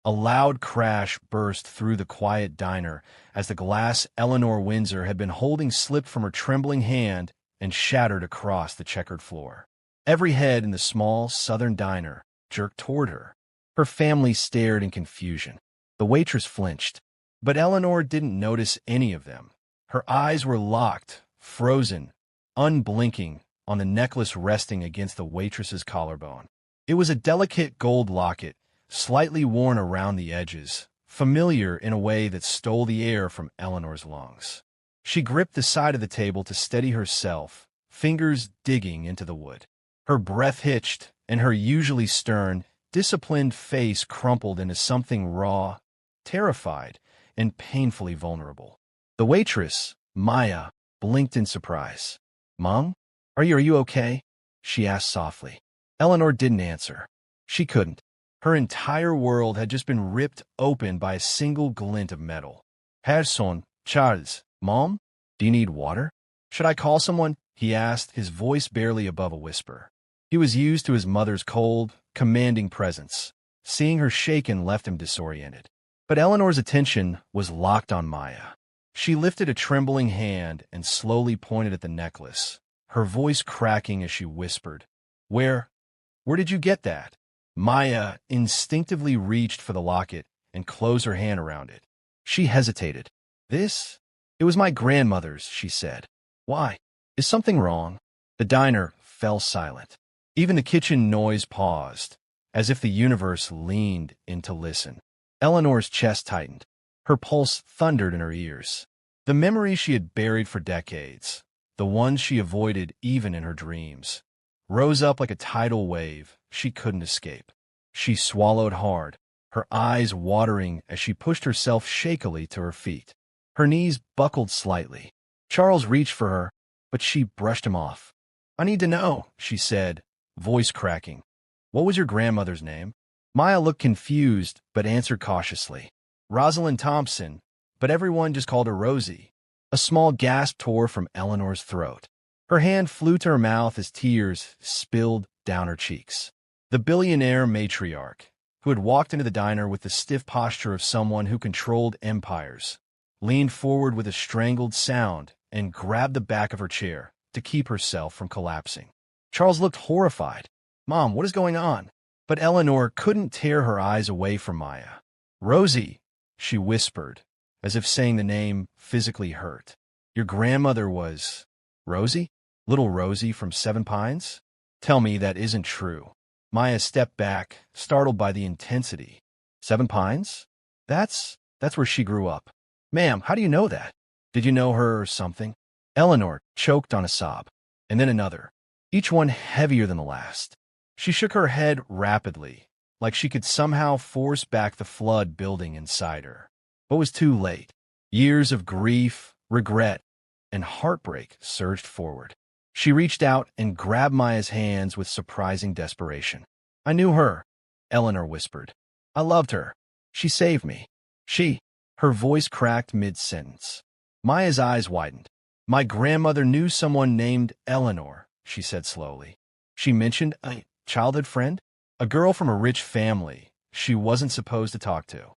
A loud crash burst through the quiet diner as the glass Eleanor Windsor had been holding slipped from her trembling hand and shattered across the checkered floor. Every head in the small southern diner jerked toward her. Her family stared in confusion. The waitress flinched, but Eleanor didn't notice any of them. Her eyes were locked, frozen, unblinking, on the necklace resting against the waitress's collarbone. It was a delicate gold locket, slightly worn around the edges, familiar in a way that stole the air from Eleanor's lungs. She gripped the side of the table to steady herself, fingers digging into the wood. Her breath hitched, and her usually stern, disciplined face crumpled into something raw, terrified, and painfully vulnerable. The waitress, Maya, blinked in surprise. "Mom? Are you okay?" she asked softly. Eleanor didn't answer. She couldn't. Her entire world had just been ripped open by a single glint of metal. "Person, Charles, Mom? Do you need water? Should I call someone?" he asked, his voice barely above a whisper. He was used to his mother's cold, commanding presence. Seeing her shaken left him disoriented. But Eleanor's attention was locked on Maya. She lifted a trembling hand and slowly pointed at the necklace, her voice cracking as she whispered, Where did you get that?" Maya instinctively reached for the locket and closed her hand around it. She hesitated. It was my grandmother's," she said. "Why? Is something wrong?" The diner fell silent. Even the kitchen noise paused, as if the universe leaned in to listen. Eleanor's chest tightened. Her pulse thundered in her ears. The memories she had buried for decades, the ones she avoided even in her dreams, rose up like a tidal wave she couldn't escape. She swallowed hard, her eyes watering as she pushed herself shakily to her feet. Her knees buckled slightly. Charles reached for her, but she brushed him off. "I need to know," she said, voice cracking. "What was your grandmother's name?" Maya looked confused, but answered cautiously. "Rosalind Thompson, but everyone just called her Rosie." A small gasp tore from Eleanor's throat. Her hand flew to her mouth as tears spilled down her cheeks. The billionaire matriarch, who had walked into the diner with the stiff posture of someone who controlled empires, leaned forward with a strangled sound and grabbed the back of her chair to keep herself from collapsing. Charles looked horrified. "Mom, what is going on?" But Eleanor couldn't tear her eyes away from Maya. "Rosie," she whispered, as if saying the name physically hurt. "Your grandmother was Rosie? Little Rosie from Seven Pines? Tell me that isn't true." Maya stepped back, startled by the intensity. "Seven Pines? That's where she grew up." "Ma'am, how do you know that? Did you know her or something?" Eleanor choked on a sob, and then another, each one heavier than the last. She shook her head rapidly, like she could somehow force back the flood building inside her. But it was too late. Years of grief, regret, and heartbreak surged forward. She reached out and grabbed Maya's hands with surprising desperation. "I knew her," Eleanor whispered. "I loved her. She saved me. Her voice cracked mid-sentence. Maya's eyes widened. "My grandmother knew someone named Eleanor," she said slowly. "She mentioned a childhood friend? A girl from a rich family she wasn't supposed to talk to."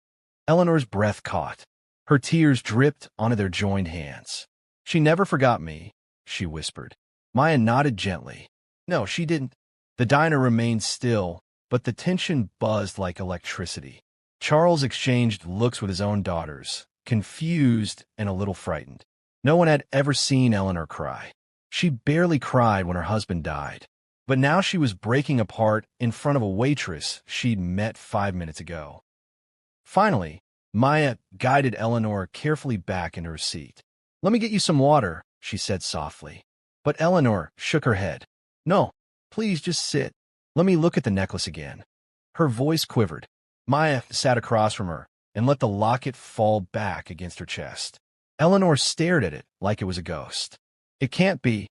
Eleanor's breath caught. Her tears dripped onto their joined hands. "She never forgot me," she whispered. Maya nodded gently. "No, she didn't." The diner remained still, but the tension buzzed like electricity. Charles exchanged looks with his own daughters, confused and a little frightened. No one had ever seen Eleanor cry. She barely cried when her husband died. But now she was breaking apart in front of a waitress she'd met 5 minutes ago. Finally, Maya guided Eleanor carefully back into her seat. "Let me get you some water," she said softly. But Eleanor shook her head. "No, please just sit. Let me look at the necklace again." Her voice quivered. Maya sat across from her and let the locket fall back against her chest. Eleanor stared at it like it was a ghost. "It can't be,"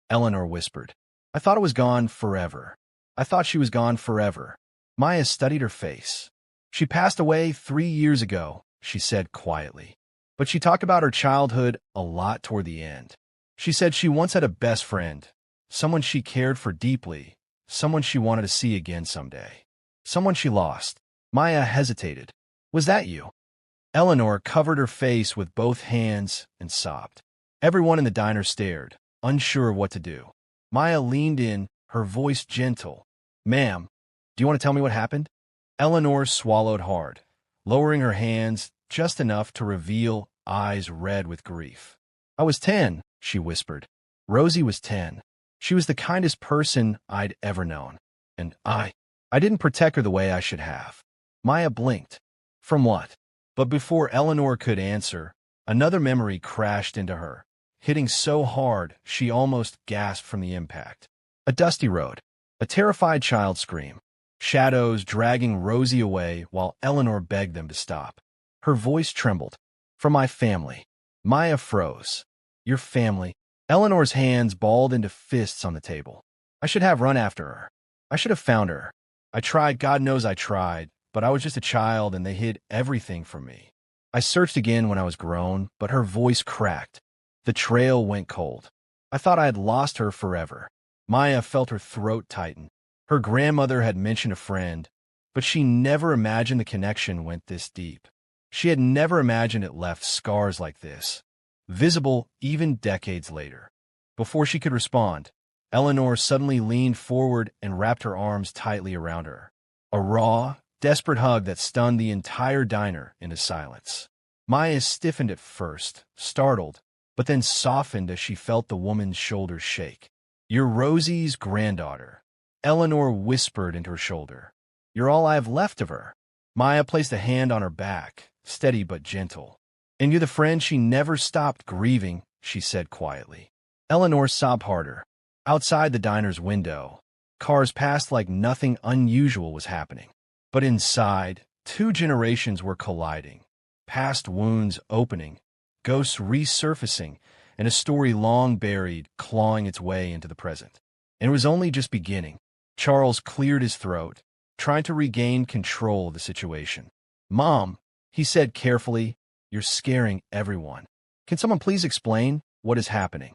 Eleanor whispered. "I thought it was gone forever. I thought she was gone forever." Maya studied her face. "She passed away 3 years ago," she said quietly. But she talked about her childhood a lot toward the end. She said she once had a best friend, someone she cared for deeply, someone she wanted to see again someday. Someone she lost. Maya hesitated. Was that you? Eleanor covered her face with both hands and sobbed. Everyone in the diner stared, unsure of what to do. Maya leaned in, her voice gentle. Ma'am, do you want to tell me what happened? Eleanor swallowed hard, lowering her hands just enough to reveal eyes red with grief. I was 10, she whispered. Rosie was 10. She was the kindest person I'd ever known. And I didn't protect her the way I should have. Maya blinked. From what? But before Eleanor could answer, another memory crashed into her, hitting so hard she almost gasped from the impact. A dusty road. A terrified child scream. Shadows dragging Rosie away while Eleanor begged them to stop. Her voice trembled. From my family. Maya froze. Your family? Eleanor's hands balled into fists on the table. I should have run after her. I should have found her. I tried, God knows I tried, but I was just a child and they hid everything from me. I searched again when I was grown, but her voice cracked. The trail went cold. I thought I had lost her forever. Maya felt her throat tighten. Her grandmother had mentioned a friend, but she never imagined the connection went this deep. She had never imagined it left scars like this, visible even decades later. Before she could respond, Eleanor suddenly leaned forward and wrapped her arms tightly around her. A raw, desperate hug that stunned the entire diner into silence. Maya stiffened at first, startled, but then softened as she felt the woman's shoulders shake. You're Rosie's granddaughter, Eleanor whispered into her shoulder. You're all I have left of her. Maya placed a hand on her back, steady but gentle. And you're the friend she never stopped grieving, she said quietly. Eleanor sobbed harder. Outside the diner's window, cars passed like nothing unusual was happening. But inside, two generations were colliding. Past wounds opening, ghosts resurfacing, and a story long buried clawing its way into the present. And it was only just beginning. Charles cleared his throat, trying to regain control of the situation. Mom, he said carefully, you're scaring everyone. Can someone please explain what is happening?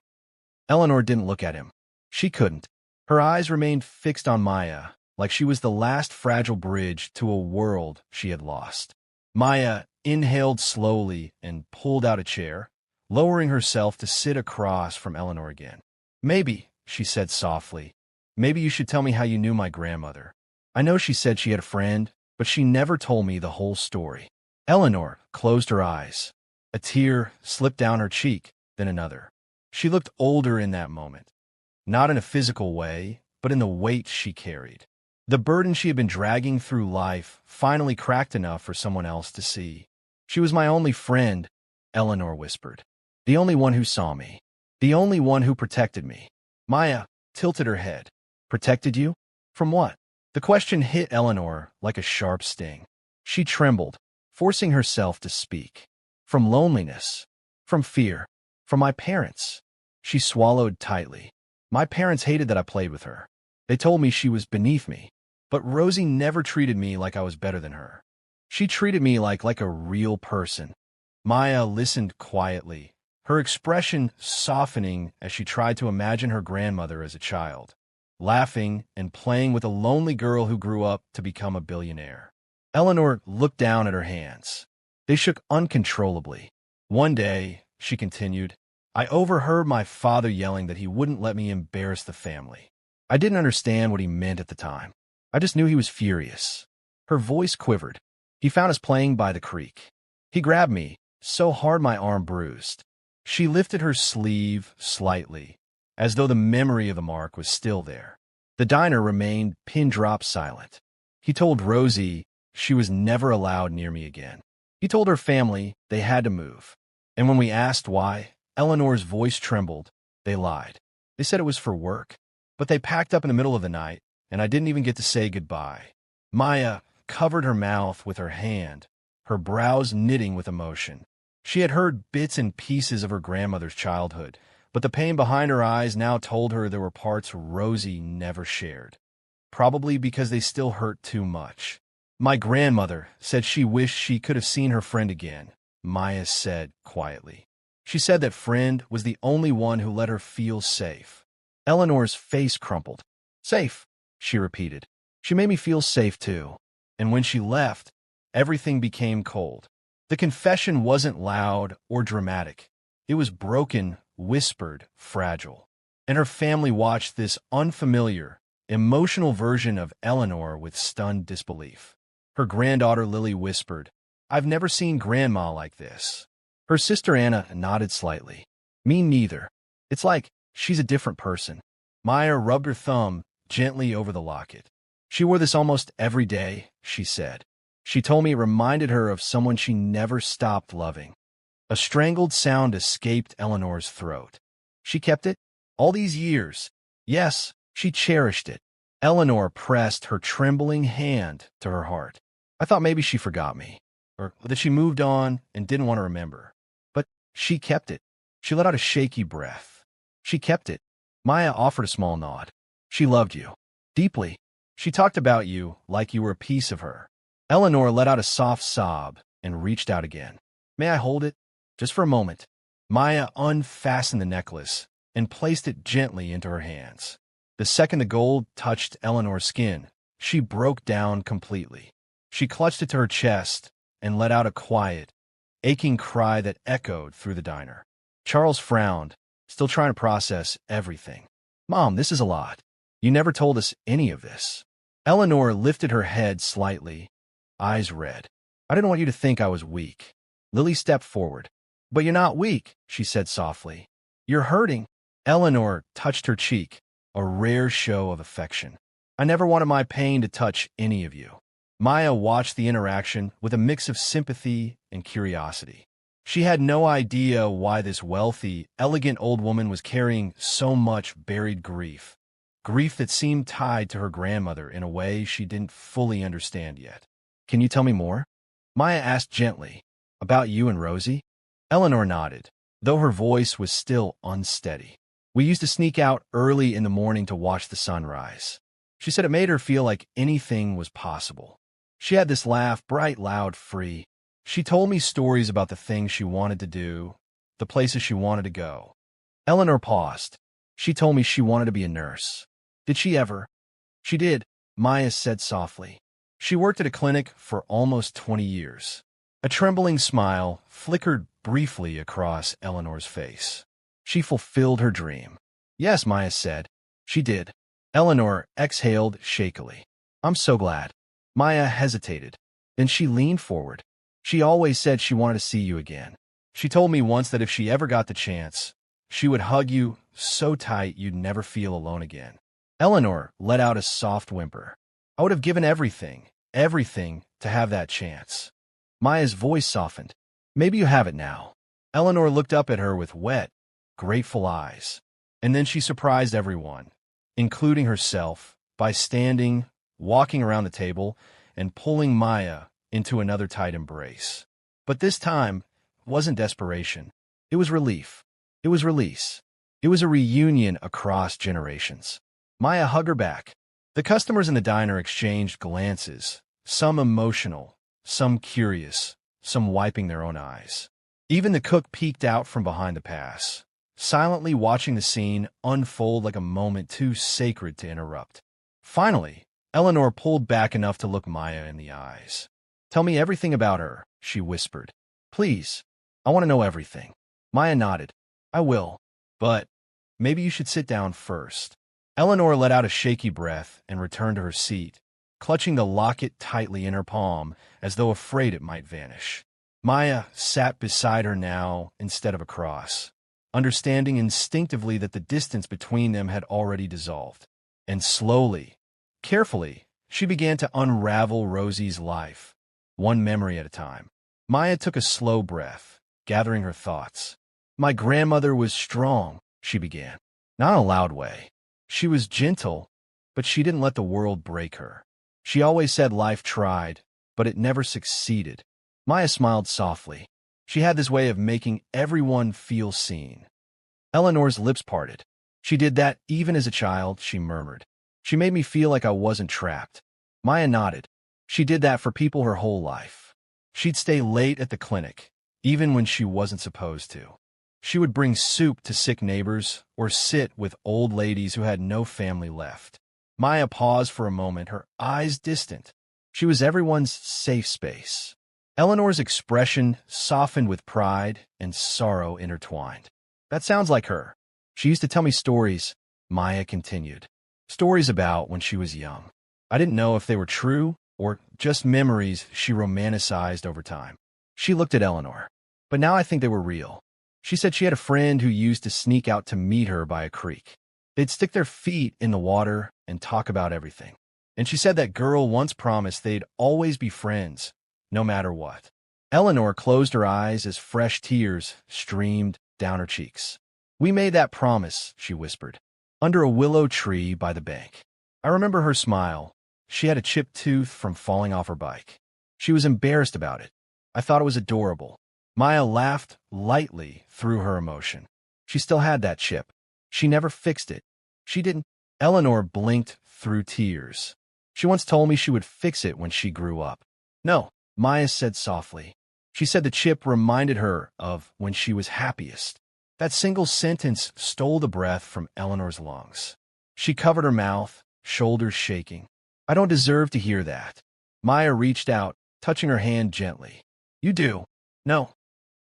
Eleanor didn't look at him. She couldn't. Her eyes remained fixed on Maya, like she was the last fragile bridge to a world she had lost. Maya inhaled slowly and pulled out a chair, lowering herself to sit across from Eleanor again. Maybe, she said softly, maybe you should tell me how you knew my grandmother. I know she said she had a friend, but she never told me the whole story. Eleanor closed her eyes. A tear slipped down her cheek, then another. She looked older in that moment. Not in a physical way, but in the weight she carried. The burden she had been dragging through life finally cracked enough for someone else to see. She was my only friend, Eleanor whispered. The only one who saw me. The only one who protected me. Maya tilted her head. Protected you? From what? The question hit Eleanor like a sharp sting. She trembled, forcing herself to speak. From loneliness. From fear. From my parents. She swallowed tightly. My parents hated that I played with her. They told me she was beneath me. But Rosie never treated me like I was better than her. She treated me like a real person. Maya listened quietly, her expression softening as she tried to imagine her grandmother as a child, laughing and playing with a lonely girl who grew up to become a billionaire. Eleanor looked down at her hands. They shook uncontrollably. One day, she continued, I overheard my father yelling that he wouldn't let me embarrass the family. I didn't understand what he meant at the time. I just knew he was furious. Her voice quivered. He found us playing by the creek. He grabbed me, so hard my arm bruised. She lifted her sleeve slightly, as though the memory of the mark was still there. The diner remained pin-drop silent. He told Rosie she was never allowed near me again. He told her family they had to move. And when we asked why, Eleanor's voice trembled. They lied. They said it was for work. But they packed up in the middle of the night, and I didn't even get to say goodbye. Maya covered her mouth with her hand, her brows knitting with emotion. She had heard bits and pieces of her grandmother's childhood, but the pain behind her eyes now told her there were parts Rosie never shared. Probably because they still hurt too much. My grandmother said she wished she could have seen her friend again, Maya said quietly. She said that friend was the only one who let her feel safe. Eleanor's face crumpled. Safe, she repeated. She made me feel safe too. And when she left, everything became cold. The confession wasn't loud or dramatic. It was broken, whispered, fragile. And her family watched this unfamiliar, emotional version of Eleanor with stunned disbelief. Her granddaughter Lily whispered, "I've never seen Grandma like this." Her sister Anna nodded slightly. "Me neither. It's like she's a different person." Maya rubbed her thumb gently over the locket. "She wore this almost every day," she said. "She told me it reminded her of someone she never stopped loving." A strangled sound escaped Eleanor's throat. "She kept it? All these years?" "Yes, she cherished it." Eleanor pressed her trembling hand to her heart. "I thought maybe she forgot me, or that she moved on and didn't want to remember. But she kept it." She let out a shaky breath. "She kept it." Maya offered a small nod. "She loved you. Deeply. She talked about you like you were a piece of her." Eleanor let out a soft sob and reached out again. "May I hold it? Just for a moment." Maya unfastened the necklace and placed it gently into her hands. The second the gold touched Eleanor's skin, she broke down completely. She clutched it to her chest and let out a quiet, aching cry that echoed through the diner. Charles frowned, still trying to process everything. "Mom, this is a lot. You never told us any of this." Eleanor lifted her head slightly, eyes red. "I didn't want you to think I was weak." Lily stepped forward. "But you're not weak," she said softly. "You're hurting." Eleanor touched her cheek, a rare show of affection. "I never wanted my pain to touch any of you." Maya watched the interaction with a mix of sympathy and curiosity. She had no idea why this wealthy, elegant old woman was carrying so much buried grief. Grief that seemed tied to her grandmother in a way she didn't fully understand yet. "Can you tell me more?" Maya asked gently. "About you and Rosie?" Eleanor nodded, though her voice was still unsteady. "We used to sneak out early in the morning to watch the sunrise." She said it made her feel like anything was possible. She had this laugh, bright, loud, free. She told me stories about the things she wanted to do, the places she wanted to go. Eleanor paused. "She told me she wanted to be a nurse." "Did she ever?" "She did," Maya said softly. "She worked at a clinic for almost 20 years. A trembling smile flickered briefly across Eleanor's face. "She fulfilled her dream." "Yes," Maya said. "She did." Eleanor exhaled shakily. "I'm so glad." Maya hesitated. Then she leaned forward. "She always said she wanted to see you again. She told me once that if she ever got the chance, she would hug you so tight you'd never feel alone again." Eleanor let out a soft whimper. "I would have given everything, everything, to have that chance." Maya's voice softened. "Maybe you have it now." Eleanor looked up at her with wet, grateful eyes. And then she surprised everyone, including herself, by walking around the table, and pulling Maya into another tight embrace. But this time wasn't desperation. It was relief. It was release. It was a reunion across generations. Maya hugged her back. The customers in the diner exchanged glances, some emotional, some curious, some wiping their own eyes. Even the cook peeked out from behind the pass, silently watching the scene unfold like a moment too sacred to interrupt. Finally, Eleanor pulled back enough to look Maya in the eyes. "Tell me everything about her," she whispered. "Please, I want to know everything." Maya nodded. "I will, but maybe you should sit down first." Eleanor let out a shaky breath and returned to her seat, clutching the locket tightly in her palm as though afraid it might vanish. Maya sat beside her now instead of across, understanding instinctively that the distance between them had already dissolved. And slowly, carefully, she began to unravel Rosie's life, one memory at a time. Maya took a slow breath, gathering her thoughts. "My grandmother was strong," she began. Not in a loud way. She was gentle, but she didn't let the world break her. She always said life tried, but it never succeeded. Maya smiled softly. She had this way of making everyone feel seen. Eleanor's lips parted. "She did that even as a child," she murmured. "She made me feel like I wasn't trapped." Maya nodded. "She did that for people her whole life. She'd stay late at the clinic, even when she wasn't supposed to. She would bring soup to sick neighbors or sit with old ladies who had no family left." Maya paused for a moment, her eyes distant. She was everyone's safe space. Eleanor's expression softened with pride and sorrow intertwined. That sounds like her. She used to tell me stories, Maya continued. Stories about when she was young. I didn't know if they were true or just memories she romanticized over time. She looked at Eleanor. But now I think they were real. She said she had a friend who used to sneak out to meet her by a creek. They'd stick their feet in the water and talk about everything. And she said that girl once promised they'd always be friends, no matter what. Eleanor closed her eyes as fresh tears streamed down her cheeks. We made that promise, she whispered, under a willow tree by the bank. I remember her smile. She had a chipped tooth from falling off her bike. She was embarrassed about it. I thought it was adorable. Maya laughed lightly through her emotion. She still had that chip. She never fixed it. She didn't. Eleanor blinked through tears. She once told me she would fix it when she grew up. No, Maya said softly. She said the chip reminded her of when she was happiest. That single sentence stole the breath from Eleanor's lungs. She covered her mouth, shoulders shaking. I don't deserve to hear that. Maya reached out, touching her hand gently. You do. No.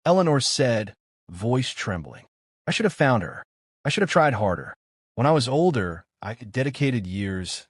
Eleanor said, voice trembling. I should have found her. I should have tried harder. When I was older, I dedicated years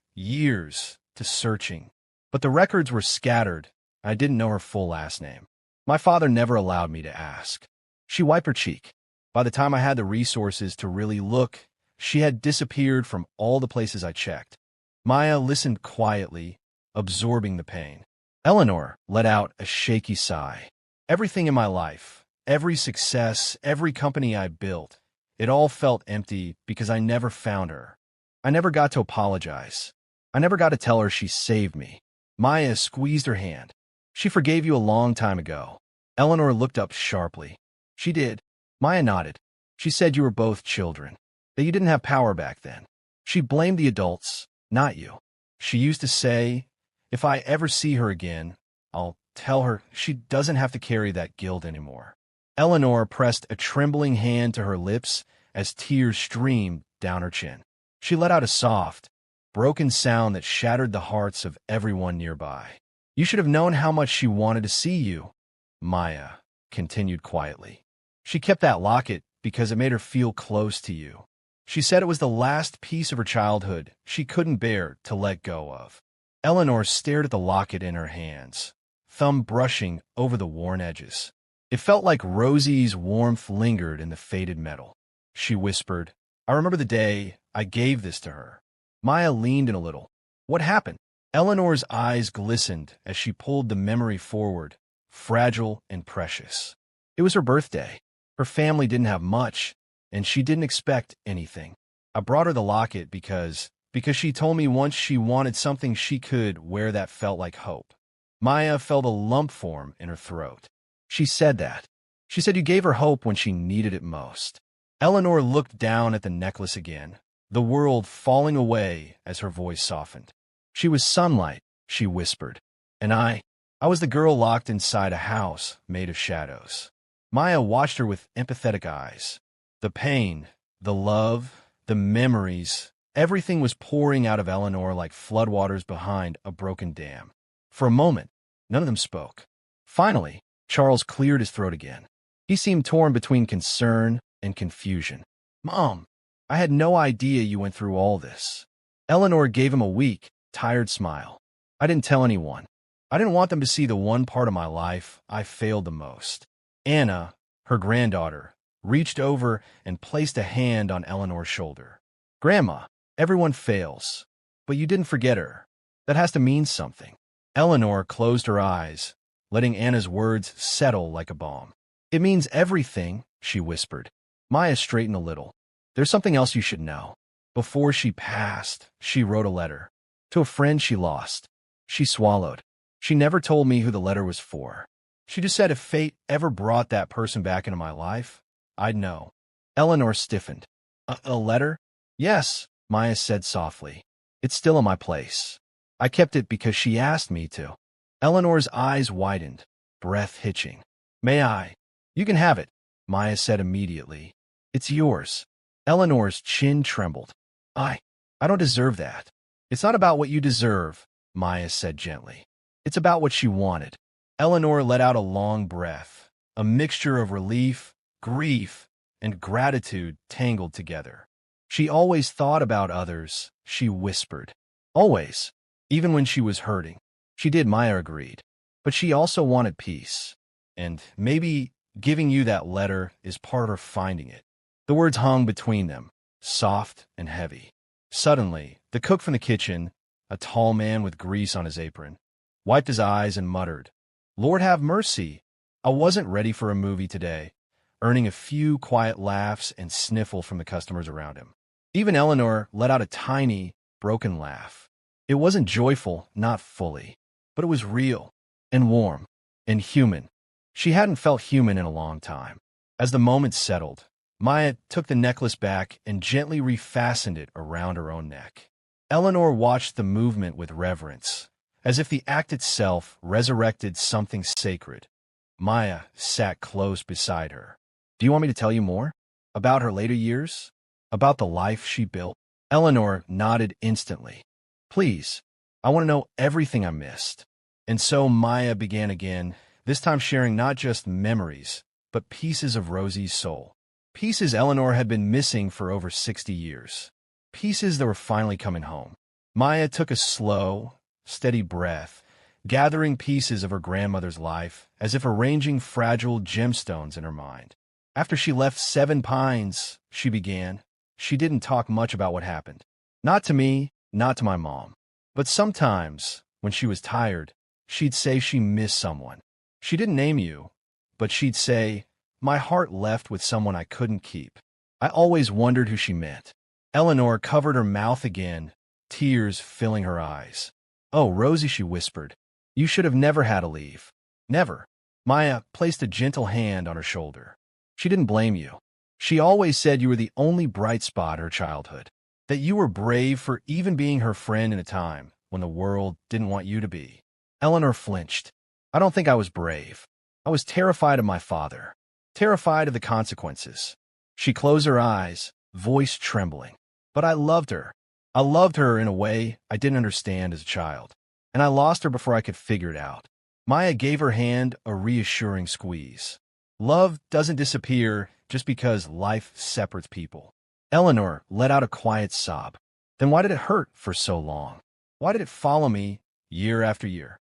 to searching. But the records were scattered. I didn't know her full last name. My father never allowed me to ask. She wiped her cheek. By the time I had the resources to really look, she had disappeared from all the places I checked. Maya listened quietly, absorbing the pain. Eleanor let out a shaky sigh. Everything in my life, every success, every company I built, it all felt empty because I never found her. I never got to apologize. I never got to tell her she saved me. Maya squeezed her hand. She forgave you a long time ago. Eleanor looked up sharply. She did. Maya nodded. She said you were both children, that you didn't have power back then. She blamed the adults, not you. She used to say, if I ever see her again, I'll tell her she doesn't have to carry that guilt anymore. Eleanor pressed a trembling hand to her lips as tears streamed down her chin. She let out a soft, broken sound that shattered the hearts of everyone nearby. You should have known how much she wanted to see you, Maya continued quietly. She kept that locket because it made her feel close to you. She said it was the last piece of her childhood she couldn't bear to let go of. Eleanor stared at the locket in her hands, thumb brushing over the worn edges. It felt like Rosie's warmth lingered in the faded metal. She whispered, I remember the day I gave this to her. Maya leaned in a little. What happened? Eleanor's eyes glistened as she pulled the memory forward, fragile and precious. It was her birthday. Her family didn't have much, and she didn't expect anything. I brought her the locket because she told me once she wanted something she could wear that felt like hope. Maya felt a lump form in her throat. She said that. She said you gave her hope when she needed it most. Eleanor looked down at the necklace again, the world falling away as her voice softened. She was sunlight, she whispered, and I was the girl locked inside a house made of shadows. Maya watched her with empathetic eyes. The pain, the love, the memories, everything was pouring out of Eleanor like floodwaters behind a broken dam. For a moment, none of them spoke. Finally, Charles cleared his throat again. He seemed torn between concern and confusion. Mom, I had no idea you went through all this. Eleanor gave him a weak, tired smile. I didn't tell anyone. I didn't want them to see the one part of my life I failed the most. Anna, her granddaughter, reached over and placed a hand on Eleanor's shoulder. Grandma, everyone fails, but you didn't forget her. That has to mean something. Eleanor closed her eyes, letting Anna's words settle like a balm. It means everything, she whispered. Maya straightened a little. There's something else you should know. Before she passed, she wrote a letter. To a friend she lost. She swallowed. She never told me who the letter was for. She just said if fate ever brought that person back into my life, I'd know. Eleanor stiffened. A letter? Yes, Maya said softly. It's still in my place. I kept it because she asked me to. Eleanor's eyes widened, breath hitching. May I? You can have it, Maya said immediately. It's yours. Eleanor's chin trembled. I don't deserve that. It's not about what you deserve, Maya said gently. It's about what she wanted. Eleanor let out a long breath, a mixture of relief, grief, and gratitude tangled together. She always thought about others, she whispered. Always, even when she was hurting. She did, Maya agreed. But she also wanted peace. And maybe giving you that letter is part of her finding it. The words hung between them, soft and heavy. Suddenly, the cook from the kitchen, a tall man with grease on his apron, wiped his eyes and muttered, "Lord have mercy. I wasn't ready for a movie today," earning a few quiet laughs and sniffle from the customers around him. Even Eleanor let out a tiny, broken laugh. It wasn't joyful, not fully, but it was real and warm and human. She hadn't felt human in a long time. As the moment settled, Maya took the necklace back and gently refastened it around her own neck. Eleanor watched the movement with reverence, as if the act itself resurrected something sacred. Maya sat close beside her. "Do you want me to tell you more? About her later years? About the life she built?" Eleanor nodded instantly. "Please, I want to know everything I missed." And so Maya began again, this time sharing not just memories, but pieces of Rosie's soul. Pieces Eleanor had been missing for over 60 years. Pieces that were finally coming home. Maya took a slow, steady breath, gathering pieces of her grandmother's life as if arranging fragile gemstones in her mind. After she left Seven Pines, she began. She didn't talk much about what happened. Not to me, not to my mom. But sometimes, when she was tired, she'd say she missed someone. She didn't name you, but she'd say, "My heart left with someone I couldn't keep." I always wondered who she meant. Eleanor covered her mouth again, tears filling her eyes. "Oh, Rosie," she whispered, "you should have never had to leave. Never." Maya placed a gentle hand on her shoulder. "She didn't blame you. She always said you were the only bright spot of her childhood, that you were brave for even being her friend in a time when the world didn't want you to be." Eleanor flinched. "I don't think I was brave. I was terrified of my father, terrified of the consequences." She closed her eyes, voice trembling. "But I loved her. I loved her in a way I didn't understand as a child, and I lost her before I could figure it out." Maya gave her hand a reassuring squeeze. "Love doesn't disappear just because life separates people." Eleanor let out a quiet sob. "Then why did it hurt for so long? Why did it follow me year after year?"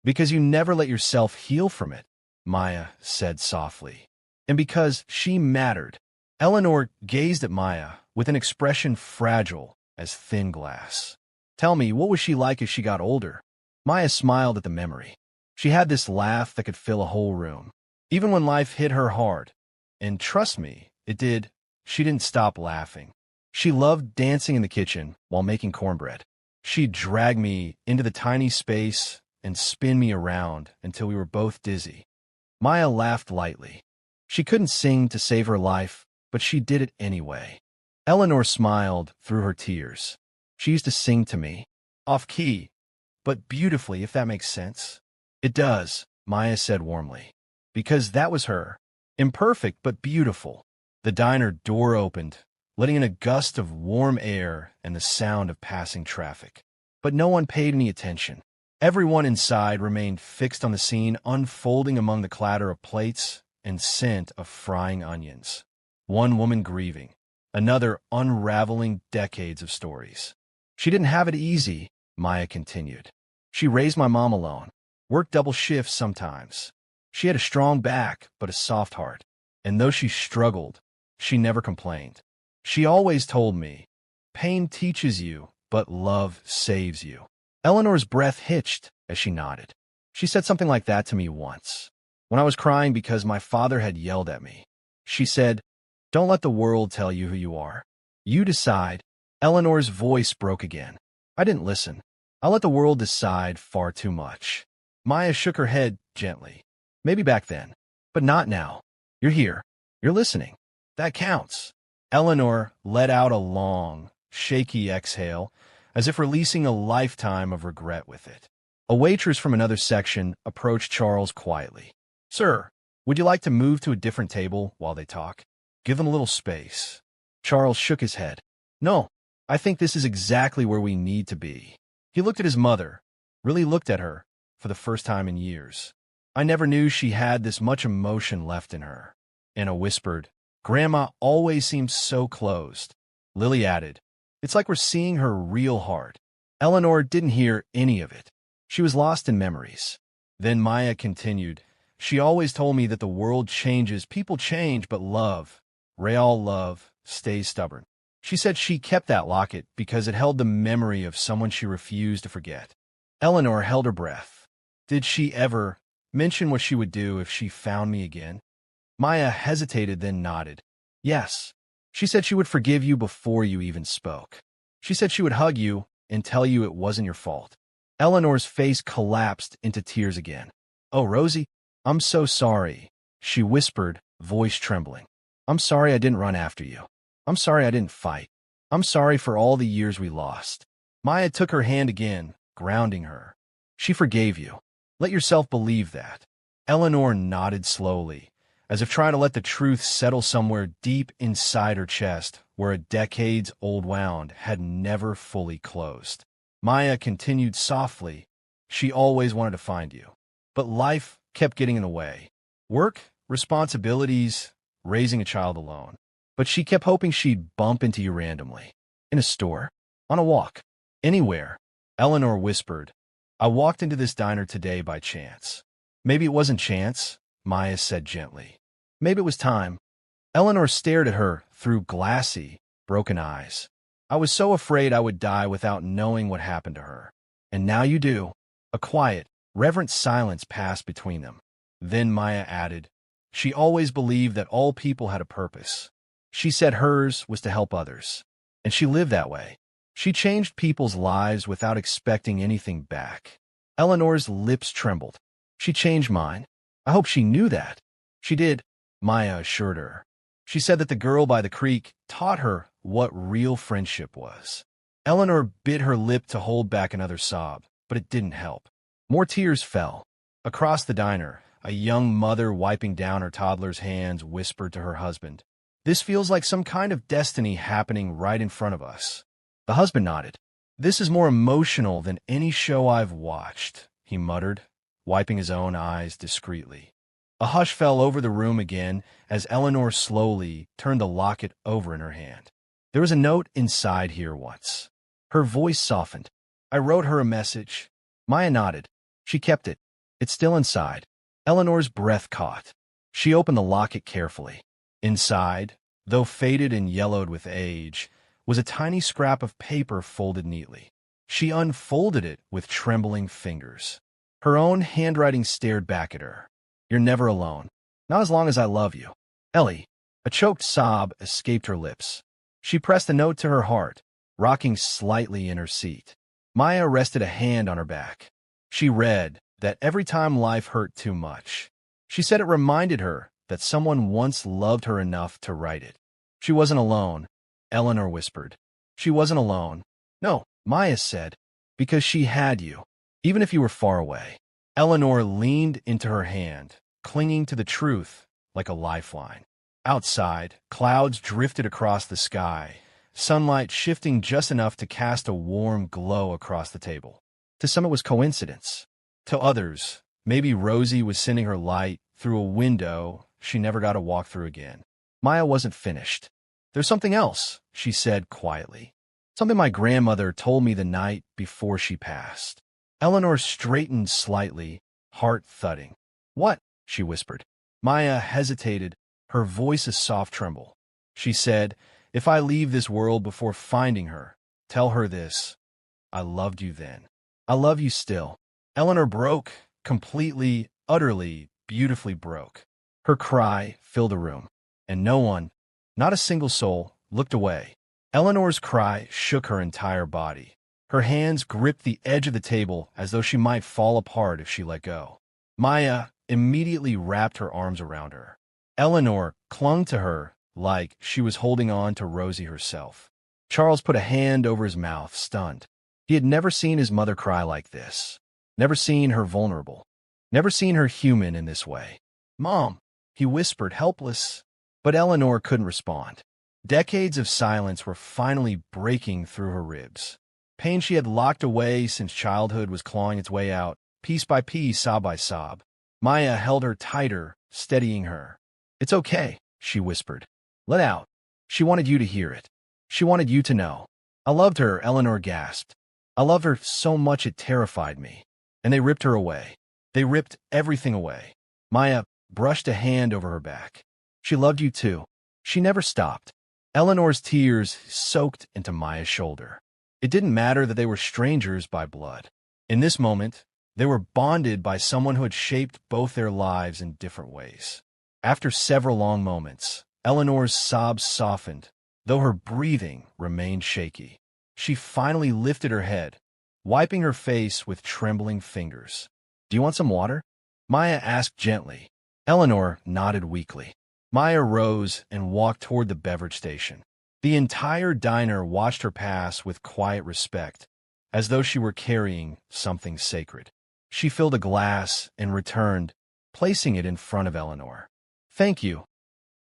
"Because you never let yourself heal from it," Maya said softly. "And because she mattered." Eleanor gazed at Maya with an expression fragile as thin glass. "Tell me, what was she like as she got older?" Maya smiled at the memory. She had this laugh that could fill a whole room. Even when life hit her hard, and trust me, it did, she didn't stop laughing. She loved dancing in the kitchen while making cornbread. She'd drag me into the tiny space and spin me around until we were both dizzy. Maya laughed lightly. She couldn't sing to save her life, but she did it anyway. Eleanor smiled through her tears. She used to sing to me, off-key, but beautifully, if that makes sense. "It does," Maya said warmly, "because that was her. Imperfect, but beautiful." The diner door opened, letting in a gust of warm air and the sound of passing traffic. But no one paid any attention. Everyone inside remained fixed on the scene unfolding among the clatter of plates and scent of frying onions. One woman grieving, another unraveling decades of stories. "She didn't have it easy," Maya continued. "She raised my mom alone, worked double shifts sometimes. She had a strong back, but a soft heart. And though she struggled, she never complained. She always told me, 'Pain teaches you, but love saves you.'" Eleanor's breath hitched as she nodded. "She said something like that to me once, when I was crying because my father had yelled at me. She said, 'Don't let the world tell you who you are. You decide.'" Eleanor's voice broke again. "I didn't listen. I let the world decide far too much." Maya shook her head gently. "Maybe back then, but not now. You're here. You're listening. That counts." Eleanor let out a long, shaky exhale, as if releasing a lifetime of regret with it. A waitress from another section approached Charles quietly. "Sir, would you like to move to a different table while they talk? Give them a little space." Charles shook his head. "No, I think this is exactly where we need to be." He looked at his mother, really looked at her, for the first time in years. I never knew she had this much emotion left in her. Anna whispered, Grandma always seems so closed. Lily added, It's like we're seeing her real heart. Eleanor didn't hear any of it. She was lost in memories. Then Maya continued, She always told me that the world changes, people change, but love, real love, stays stubborn. She said she kept that locket because it held the memory of someone she refused to forget. Eleanor held her breath. Did she ever mention what she would do if she found me again? Maya hesitated, then nodded. Yes. She said she would forgive you before you even spoke. She said she would hug you and tell you it wasn't your fault. Eleanor's face collapsed into tears again. Oh, Rosie, I'm so sorry, she whispered, voice trembling. I'm sorry I didn't run after you. I'm sorry I didn't fight. I'm sorry for all the years we lost. Maya took her hand again, grounding her. She forgave you. Let yourself believe that. Eleanor nodded slowly, as if trying to let the truth settle somewhere deep inside her chest, where a decades-old wound had never fully closed. Maya continued softly, She always wanted to find you. But life kept getting in the way. Work, responsibilities, raising a child alone. But she kept hoping she'd bump into you randomly. In a store, on a walk, anywhere. Eleanor whispered, I walked into this diner today by chance. Maybe it wasn't chance, Maya said gently. Maybe it was time. Eleanor stared at her through glassy, broken eyes. I was so afraid I would die without knowing what happened to her. And now you do. A quiet, reverent silence passed between them. Then Maya added, She always believed that all people had a purpose. She said hers was to help others. And she lived that way. She changed people's lives without expecting anything back. Eleanor's lips trembled. She changed mine. I hope she knew that. She did, Maya assured her. She said that the girl by the creek taught her what real friendship was. Eleanor bit her lip to hold back another sob, but it didn't help. More tears fell. Across the diner, a young mother wiping down her toddler's hands whispered to her husband, This feels like some kind of destiny happening right in front of us. The husband nodded. This is more emotional than any show I've watched, he muttered, wiping his own eyes discreetly. A hush fell over the room again as Eleanor slowly turned the locket over in her hand. There was a note inside here once. Her voice softened. I wrote her a message. Maya nodded. She kept it. It's still inside. Eleanor's breath caught. She opened the locket carefully. Inside, though faded and yellowed with age, was a tiny scrap of paper folded neatly. She unfolded it with trembling fingers. Her own handwriting stared back at her. You're never alone. Not as long as I love you. Ellie. A choked sob escaped her lips. She pressed the note to her heart, rocking slightly in her seat. Maya rested a hand on her back. She read that every time life hurt too much. She said it reminded her that someone once loved her enough to write it. She wasn't alone, Eleanor whispered. She wasn't alone. No, Maya said, because she had you, even if you were far away. Eleanor leaned into her hand, clinging to the truth like a lifeline. Outside, clouds drifted across the sky, sunlight shifting just enough to cast a warm glow across the table. To some it was coincidence. To others, maybe Rosie was sending her light through a window she never got to walk through again. Maya wasn't finished. There's something else, she said quietly. Something my grandmother told me the night before she passed. Eleanor straightened slightly, heart thudding. What? She whispered. Maya hesitated, her voice a soft tremble. She said, If I leave this world before finding her, tell her this. I loved you then. I love you still. Eleanor broke, completely, utterly, beautifully broke. Her cry filled the room, and no one, not a single soul, looked away. Eleanor's cry shook her entire body. Her hands gripped the edge of the table as though she might fall apart if she let go. Maya immediately wrapped her arms around her. Eleanor clung to her like she was holding on to Rosie herself. Charles put a hand over his mouth, stunned. He had never seen his mother cry like this. Never seen her vulnerable. Never seen her human in this way. Mom, he whispered, helpless. But Eleanor couldn't respond. Decades of silence were finally breaking through her ribs. Pain she had locked away since childhood was clawing its way out, piece by piece, sob by sob. Maya held her tighter, steadying her. "It's okay," she whispered. "Let out." She wanted you to hear it. She wanted you to know. "I loved her," Eleanor gasped. "I loved her so much it terrified me." And they ripped her away. They ripped everything away. Maya brushed a hand over her back. "She loved you too." She never stopped. Eleanor's tears soaked into Maya's shoulder. It didn't matter that they were strangers by blood. In this moment, they were bonded by someone who had shaped both their lives in different ways. After several long moments, Eleanor's sobs softened, though her breathing remained shaky. She finally lifted her head, wiping her face with trembling fingers. "Do you want some water?" Maya asked gently. Eleanor nodded weakly. Maya rose and walked toward the beverage station. The entire diner watched her pass with quiet respect, as though she were carrying something sacred. She filled a glass and returned, placing it in front of Eleanor. "Thank you,"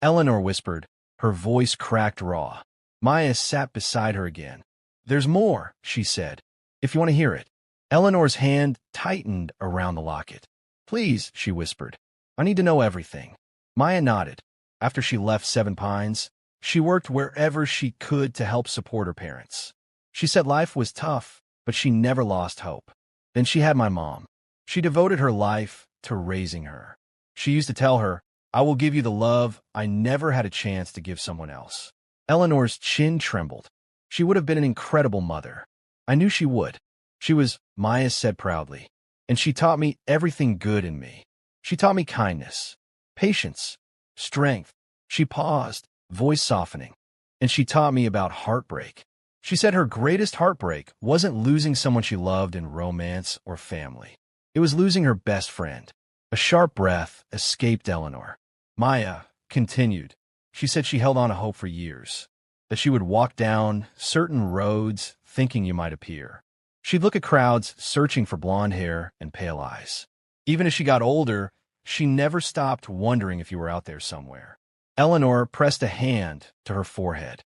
Eleanor whispered, her voice cracked raw. Maya sat beside her again. "There's more," she said, "if you want to hear it." Eleanor's hand tightened around the locket. "Please," she whispered, "I need to know everything." Maya nodded. After she left Seven Pines, she worked wherever she could to help support her parents. She said life was tough, but she never lost hope. Then she had my mom. She devoted her life to raising her. She used to tell her, "I will give you the love I never had a chance to give someone else." Eleanor's chin trembled. She would have been an incredible mother. I knew she would. She was, Maya said proudly. And she taught me everything good in me. She taught me kindness, patience, strength. She paused, voice softening. And she taught me about heartbreak. She said her greatest heartbreak wasn't losing someone she loved in romance or family. It was losing her best friend. A sharp breath escaped Eleanor. Maya continued. She said she held on to hope for years, that she would walk down certain roads thinking you might appear. She'd look at crowds searching for blonde hair and pale eyes. Even as she got older, she never stopped wondering if you were out there somewhere. Eleanor pressed a hand to her forehead.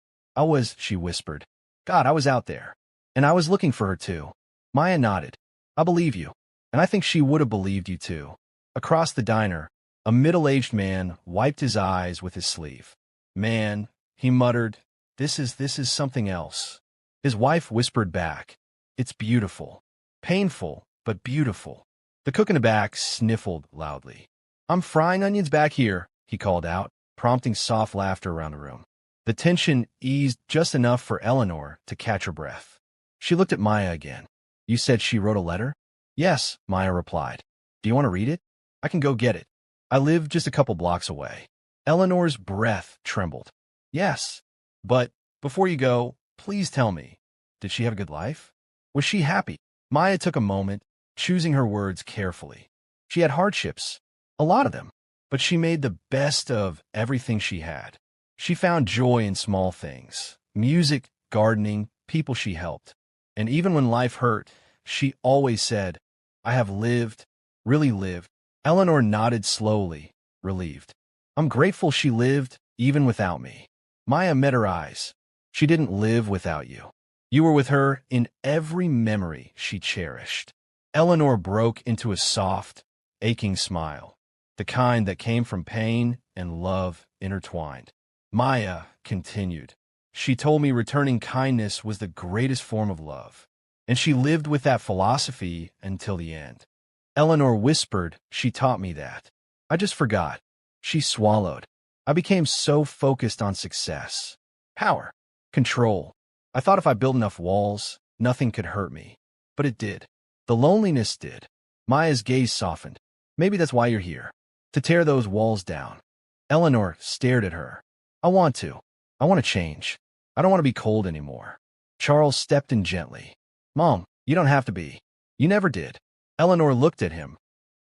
She whispered. "God, I was out there. And I was looking for her too." Maya nodded. "I believe you. And I think she would have believed you too." Across the diner, a middle-aged man wiped his eyes with his sleeve. "Man," he muttered, this is something else." His wife whispered back, "It's beautiful. Painful, but beautiful." The cook in the back sniffled loudly. "I'm frying onions back here," he called out, prompting soft laughter around the room. The tension eased just enough for Eleanor to catch her breath. She looked at Maya again. "You said she wrote a letter?" "Yes," Maya replied. "Do you want to read it?" "I can go get it. I live just a couple blocks away." Eleanor's breath trembled. "Yes, but before you go, please tell me, did she have a good life? Was she happy?" Maya took a moment, choosing her words carefully. "She had hardships, a lot of them, but she made the best of everything she had. She found joy in small things, music, gardening, people she helped. And even when life hurt, she always said, 'I have lived, really lived.'" Eleanor nodded slowly, relieved. "I'm grateful she lived, even without me." Maya met her eyes. "She didn't live without you. You were with her in every memory she cherished." Eleanor broke into a soft, aching smile, the kind that came from pain and love intertwined. Maya continued. "She told me returning kindness was the greatest form of love, and she lived with that philosophy until the end." Eleanor whispered, "She taught me that. I just forgot." She swallowed. "I became so focused on success, power, control. I thought if I built enough walls, nothing could hurt me. But it did. The loneliness did." Maya's gaze softened. "Maybe that's why you're here, to tear those walls down." Eleanor stared at her. I want to change. I don't want to be cold anymore." Charles stepped in gently. "Mom, you don't have to be. You never did." Eleanor looked at him,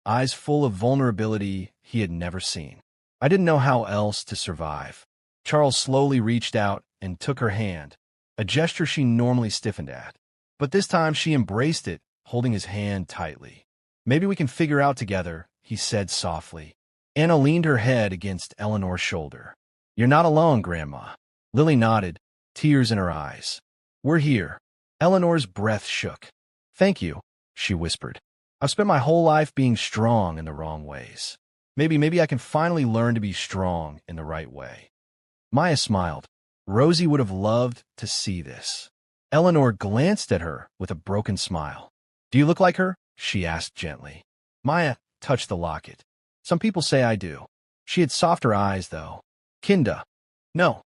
eyes full of vulnerability he had never seen. "I didn't know how else to survive." Charles slowly reached out and took her hand, a gesture she normally stiffened at. But this time she embraced it, holding his hand tightly. "Maybe we can figure out together," he said softly. Anna leaned her head against Eleanor's shoulder. "You're not alone, Grandma." Lily nodded, tears in her eyes. "We're here." Eleanor's breath shook. "Thank you," she whispered. I've spent my whole life being strong in the wrong ways. Maybe I can finally learn to be strong in the right way. Maya smiled. Rosie would have loved to see this. Eleanor glanced at her with a broken smile. Do you look like her? She asked gently. Maya touched the locket. Some people say I do. She had softer eyes, though. Kinda. No,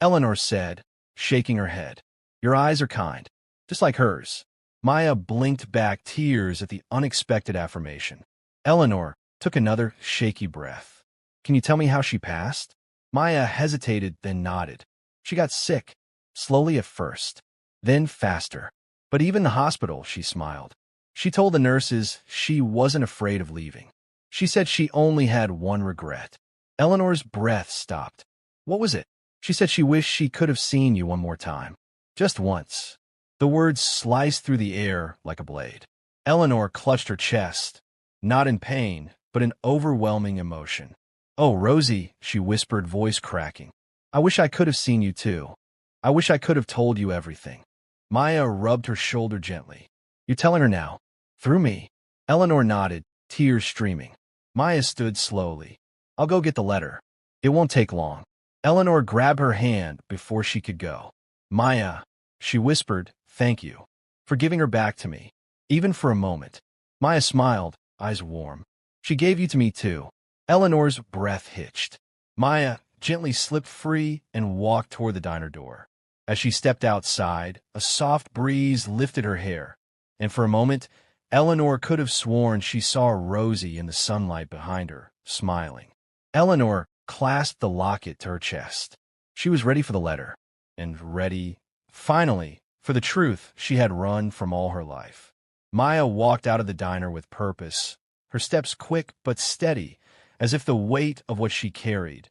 Eleanor said, shaking her head. Your eyes are kind, just like hers. Maya blinked back tears at the unexpected affirmation. Eleanor took another shaky breath. Can you tell me how she passed? Maya hesitated, then nodded. She got sick, slowly at first, then faster. But even the hospital, she smiled. She told the nurses she wasn't afraid of leaving. She said she only had one regret. Eleanor's breath stopped. What was it? She said she wished she could have seen you one more time. Just once. The words sliced through the air like a blade. Eleanor clutched her chest, not in pain, but in overwhelming emotion. Oh, Rosie, she whispered, voice cracking. I wish I could have seen you too. I wish I could have told you everything. Maya rubbed her shoulder gently. You're telling her now? Through me? Eleanor nodded, tears streaming. Maya stood slowly. I'll go get the letter. It won't take long. Eleanor grabbed her hand before she could go. Maya, she whispered, thank you for giving her back to me, even for a moment. Maya smiled, eyes warm. She gave you to me too. Eleanor's breath hitched. Maya gently slipped free and walked toward the diner door. As she stepped outside, a soft breeze lifted her hair, and for a moment, Eleanor could have sworn she saw Rosie in the sunlight behind her, smiling. Eleanor clasped the locket to her chest. She was ready for the letter, and ready, finally, for the truth she had run from all her life. Maya walked out of the diner with purpose, her steps quick but steady, as if the weight of what she carried,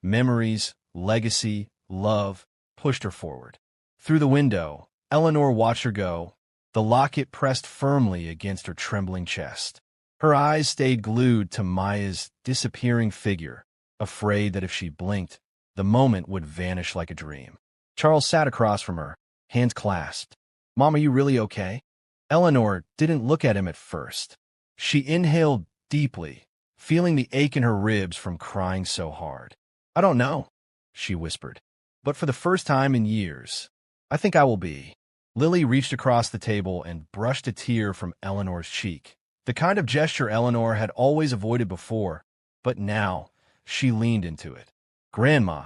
memories, legacy, love, pushed her forward. Through the window, Eleanor watched her go, the locket pressed firmly against her trembling chest. Her eyes stayed glued to Maya's disappearing figure, afraid that if she blinked, the moment would vanish like a dream. Charles sat across from her, hands clasped. Mom, are you really okay? Eleanor didn't look at him at first. She inhaled deeply, feeling the ache in her ribs from crying so hard. I don't know, she whispered. But for the first time in years, I think I will be. Lily reached across the table and brushed a tear from Eleanor's cheek. The kind of gesture Eleanor had always avoided before, but now she leaned into it. Grandma,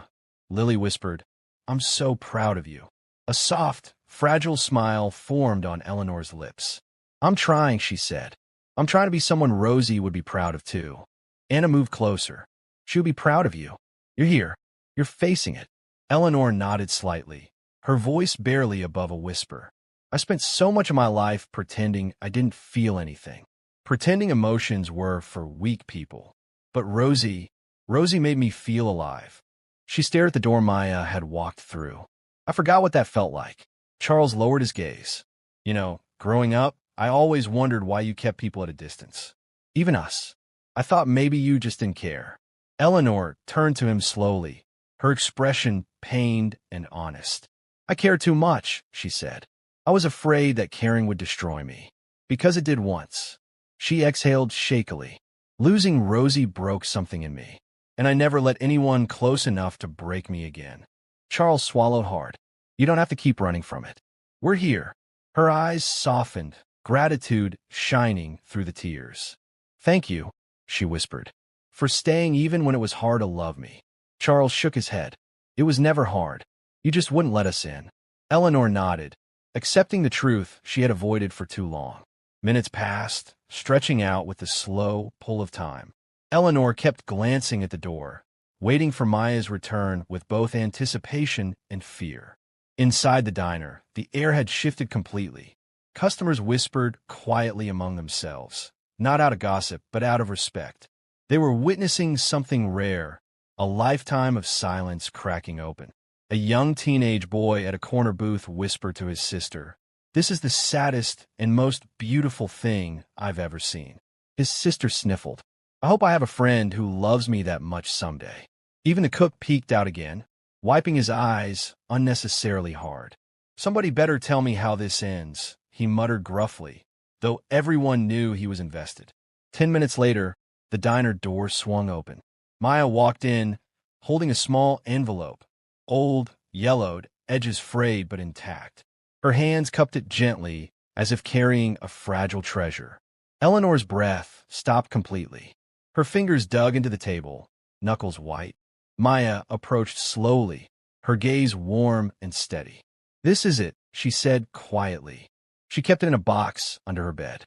Lily whispered, I'm so proud of you. A soft, fragile smile formed on Eleanor's lips. I'm trying, she said. I'm trying to be someone Rosie would be proud of too. Anna moved closer. She would be proud of you. You're here. You're facing it. Eleanor nodded slightly, her voice barely above a whisper. I spent so much of my life pretending I didn't feel anything. Pretending emotions were for weak people. But Rosie made me feel alive. She stared at the door Maya had walked through. I forgot what that felt like. Charles lowered his gaze. You know, growing up, I always wondered why you kept people at a distance. Even us. I thought maybe you just didn't care. Eleanor turned to him slowly, her expression pained and honest. I cared too much, she said. I was afraid that caring would destroy me. Because it did once. She exhaled shakily. Losing Rosie broke something in me, and I never let anyone close enough to break me again. Charles swallowed hard. You don't have to keep running from it. We're here. Her eyes softened, gratitude shining through the tears. Thank you, she whispered, for staying even when it was hard to love me. Charles shook his head. It was never hard. You just wouldn't let us in. Eleanor nodded, accepting the truth she had avoided for too long. Minutes passed, stretching out with the slow pull of time. Eleanor kept glancing at the door, waiting for Maya's return with both anticipation and fear. Inside the diner, the air had shifted completely. Customers whispered quietly among themselves, not out of gossip, but out of respect. They were witnessing something rare, a lifetime of silence cracking open. A young teenage boy at a corner booth whispered to his sister, "This is the saddest and most beautiful thing I've ever seen." His sister sniffled. "I hope I have a friend who loves me that much someday." Even the cook peeked out again, wiping his eyes unnecessarily hard. "Somebody better tell me how this ends," he muttered gruffly, though everyone knew he was invested. 10 minutes later, the diner door swung open. Maya walked in, holding a small envelope, old, yellowed, edges frayed but intact. Her hands cupped it gently, as if carrying a fragile treasure. Eleanor's breath stopped completely. Her fingers dug into the table, knuckles white. Maya approached slowly, her gaze warm and steady. "This is it," she said quietly. She kept it in a box under her bed,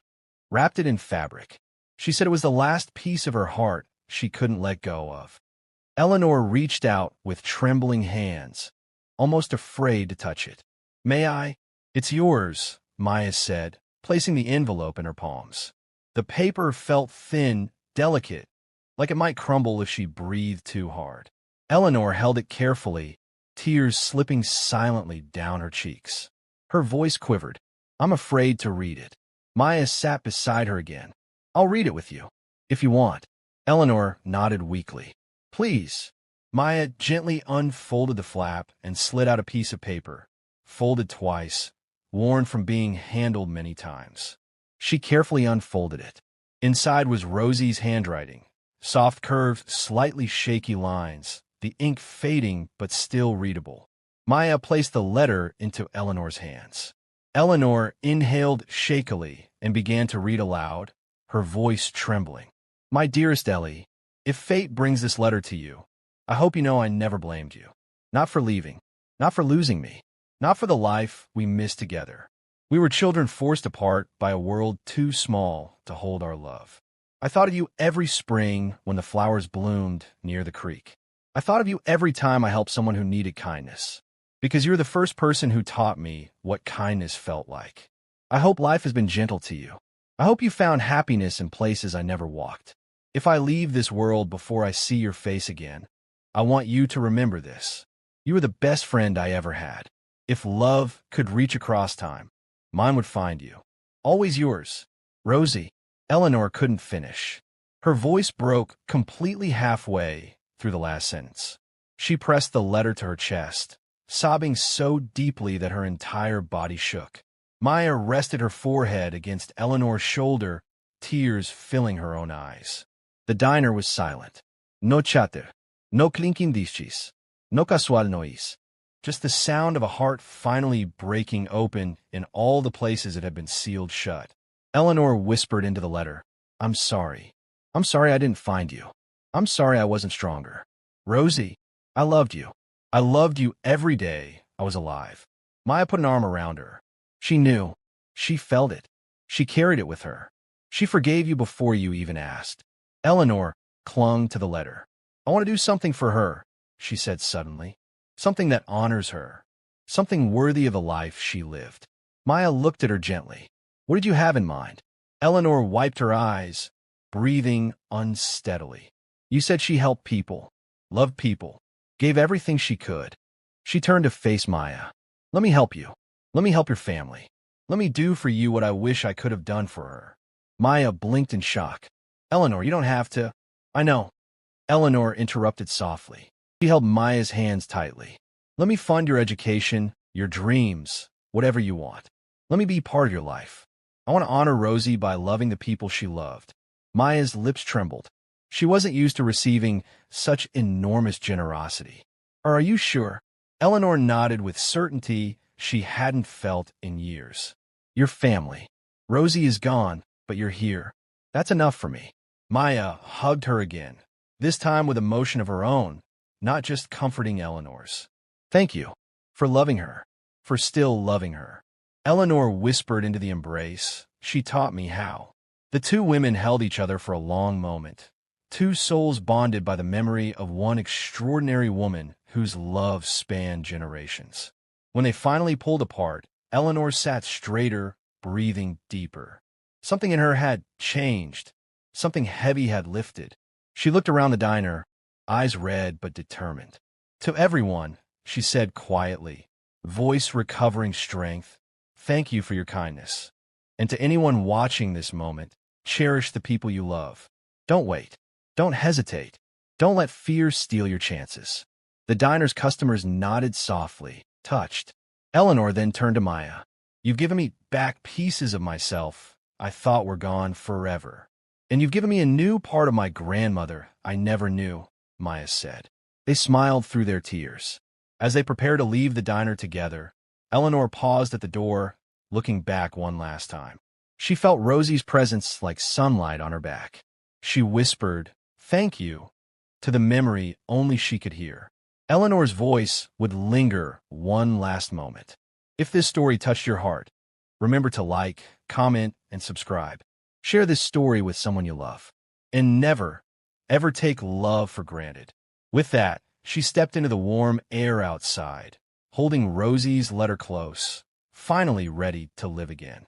wrapped it in fabric. She said it was the last piece of her heart she couldn't let go of. Eleanor reached out with trembling hands, almost afraid to touch it. "May I?" "It's yours," Maya said, placing the envelope in her palms. The paper felt thin, delicate, like it might crumble if she breathed too hard. Eleanor held it carefully, tears slipping silently down her cheeks. Her voice quivered. "I'm afraid to read it." Maya sat beside her again. "I'll read it with you, if you want." Eleanor nodded weakly. "Please." Maya gently unfolded the flap and slid out a piece of paper, folded twice, worn from being handled many times. She carefully unfolded it. Inside was Rosie's handwriting, soft curved, slightly shaky lines, the ink fading but still readable. Maya placed the letter into Eleanor's hands. Eleanor inhaled shakily and began to read aloud, her voice trembling. "My dearest Ellie, if fate brings this letter to you, I hope you know I never blamed you. Not for leaving, not for losing me, not for the life we missed together. We were children forced apart by a world too small to hold our love. I thought of you every spring when the flowers bloomed near the creek. I thought of you every time I helped someone who needed kindness, because you're the first person who taught me what kindness felt like. I hope life has been gentle to you. I hope you found happiness in places I never walked. If I leave this world before I see your face again, I want you to remember this. You were the best friend I ever had. If love could reach across time, mine would find you. Always yours, Rosie." Eleanor couldn't finish. Her voice broke completely halfway through the last sentence. She pressed the letter to her chest, sobbing so deeply that her entire body shook. Maya rested her forehead against Eleanor's shoulder, tears filling her own eyes. The diner was silent. No chatter, no clinking dishes, no casual noise. Just the sound of a heart finally breaking open in all the places it had been sealed shut. Eleanor whispered into the letter, "I'm sorry. I'm sorry I didn't find you. I'm sorry I wasn't stronger. Rosie, I loved you. I loved you every day I was alive." Maya put an arm around her. She knew. She felt it. She carried it with her. She forgave you before you even asked. Eleanor clung to the letter. "I want to do something for her," she said suddenly. "Something that honors her. Something worthy of the life she lived." Maya looked at her gently. "What did you have in mind?" Eleanor wiped her eyes, breathing unsteadily. "You said she helped people, loved people, gave everything she could." She turned to face Maya. "Let me help you. Let me help your family. Let me do for you what I wish I could have done for her." Maya blinked in shock. "Eleanor, you don't have to." "I know." Eleanor interrupted softly. She held Maya's hands tightly. "Let me fund your education, your dreams, whatever you want. Let me be part of your life. I want to honor Rosie by loving the people she loved." Maya's lips trembled. She wasn't used to receiving such enormous generosity. "Are you sure?" Eleanor nodded with certainty she hadn't felt in years. "Your family. Rosie is gone, but you're here. That's enough for me." Maya hugged her again, this time with emotion of her own, not just comforting Eleanor's. "Thank you for loving her, for still loving her." Eleanor whispered into the embrace. "She taught me how." The two women held each other for a long moment, two souls bonded by the memory of one extraordinary woman whose love spanned generations. When they finally pulled apart, Eleanor sat straighter, breathing deeper. Something in her had changed. Something heavy had lifted. She looked around the diner, eyes red but determined. "To everyone," she said quietly, voice recovering strength, "thank you for your kindness. And to anyone watching this moment, cherish the people you love. Don't wait. Don't hesitate. Don't let fear steal your chances." The diner's customers nodded softly, touched. Eleanor then turned to Maya. "You've given me back pieces of myself I thought were gone forever. And you've given me a new part of my grandmother I never knew, Maya said. They smiled through their tears. As they prepared to leave the diner together, Eleanor paused at the door, looking back one last time. She felt Rosie's presence like sunlight on her back. She whispered, "Thank you," to the memory only she could hear. Eleanor's voice would linger one last moment. If this story touched your heart, remember to like, comment, and subscribe. Share this story with someone you love. And never, ever take love for granted. With that, she stepped into the warm air outside, holding Rosie's letter close, finally ready to live again.